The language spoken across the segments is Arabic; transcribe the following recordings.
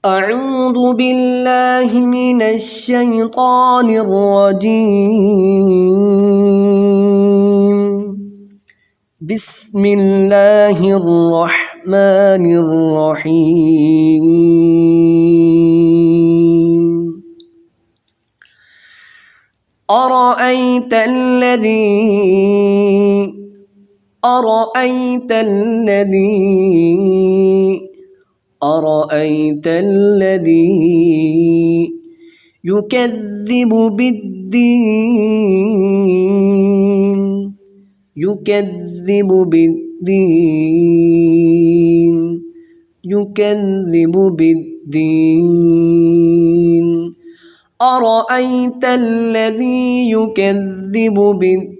أعوذ بالله من الشيطان الرجيم. بسم الله الرحمن الرحيم. أرأيت الذي يكذب بالدين أرأيت الذي يكذب بالدين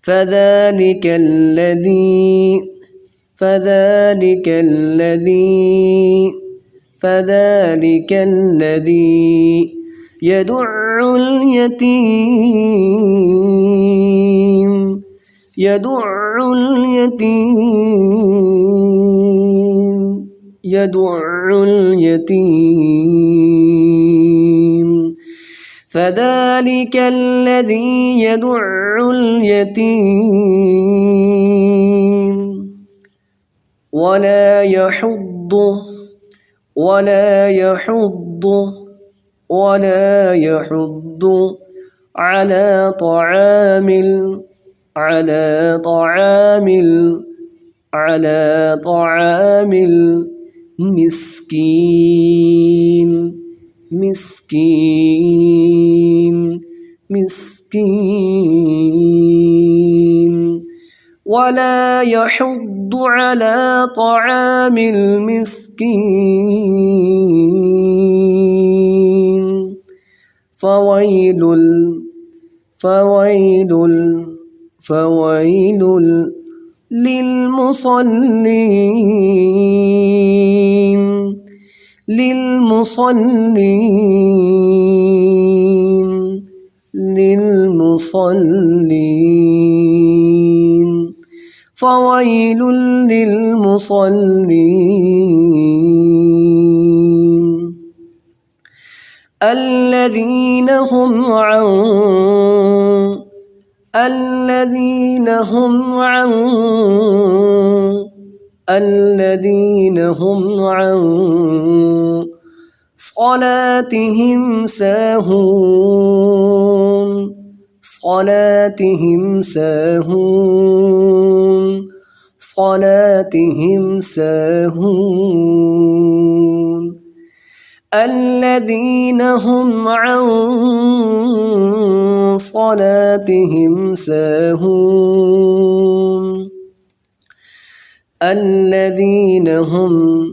فذلك الذي يدع اليتيم فذلك الذي يدع اليتيم ولا يحض على طعام المسكين ولا يحض على طعام المسكين فويل للمصلين الذين هم عن صلاتهم ساهون الذين هم عن صلاتهم ساهون الذين هم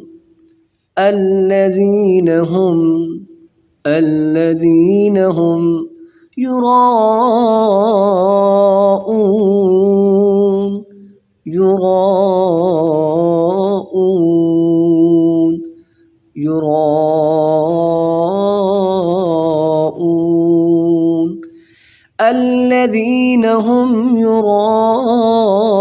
يراءون الذين هم يراءون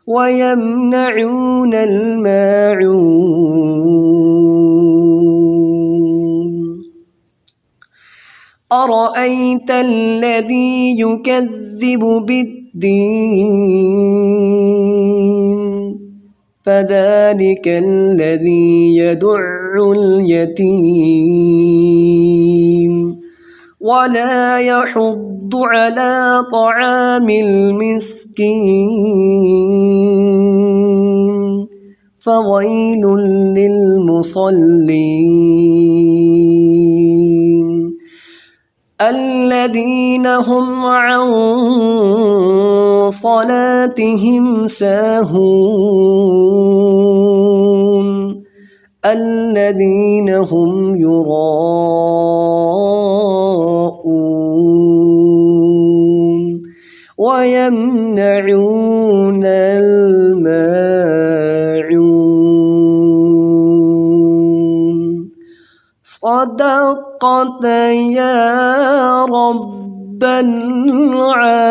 ويمنعون الماعون أرأيت الذي يكذب بالدين فذلك الذي يدع اليتيم ولا يحض على طعام المسكين فويل للمصلين الذين هم عن صلاتهم ساهون الذين هم يراءون ويمنعون الماعون. صدقت يا رب العالمين.